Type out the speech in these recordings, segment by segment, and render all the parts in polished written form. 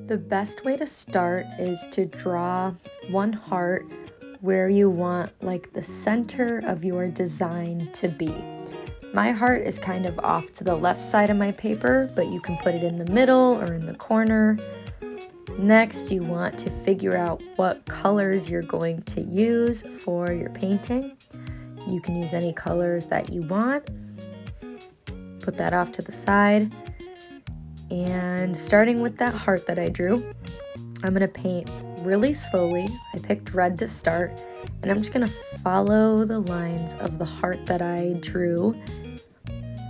The best way to start is to draw one heart where you want like the center of your design to be. My heart is kind of off to the left side of my paper, but you can put it in the middle or in the corner. Next, you want to figure out what colors you're going to use for your painting. You can use any colors that you want. Put that off to the side. And starting with that heart that I drew, I'm going to paint really slowly. I picked red to start, and I'm just going to follow the lines of the heart that I drew.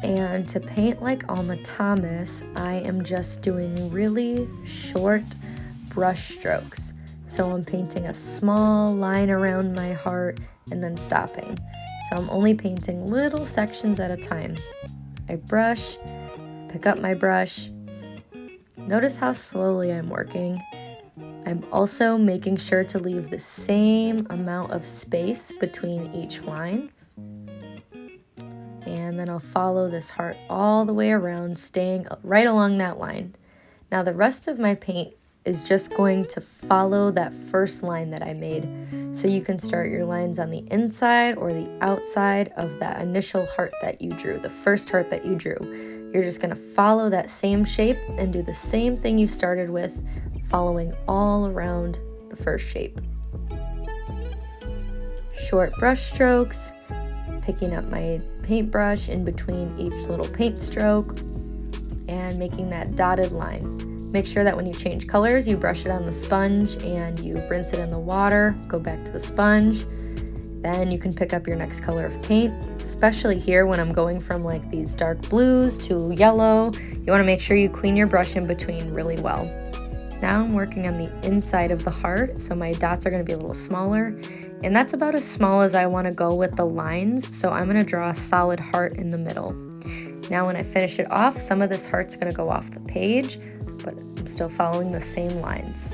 And to paint like Alma Thomas, I am just doing really short brush strokes. So I'm painting a small line around my heart and then stopping. So I'm only painting little sections at a time. I brush, pick up my brush. Notice how slowly I'm working. I'm also making sure to leave the same amount of space between each line. And then I'll follow this heart all the way around, staying right along that line. Now the rest of my paint is just going to follow that first line that I made. So you can start your lines on the inside or the outside of that initial heart that you drew, the first heart that you drew. You're just going to follow that same shape and do the same thing you started with, following all around the first shape. Short brush strokes, picking up my paintbrush in between each little paint stroke, and making that dotted line. Make sure that when you change colors, you brush it on the sponge and you rinse it in the water, go back to the sponge. Then you can pick up your next color of paint, especially here when I'm going from like these dark blues to yellow. You want to make sure you clean your brush in between really well. Now I'm working on the inside of the heart, so my dots are going to be a little smaller, and that's about as small as I want to go with the lines, so I'm going to draw a solid heart in the middle. Now when I finish it off, some of this heart's going to go off the page, but I'm still following the same lines.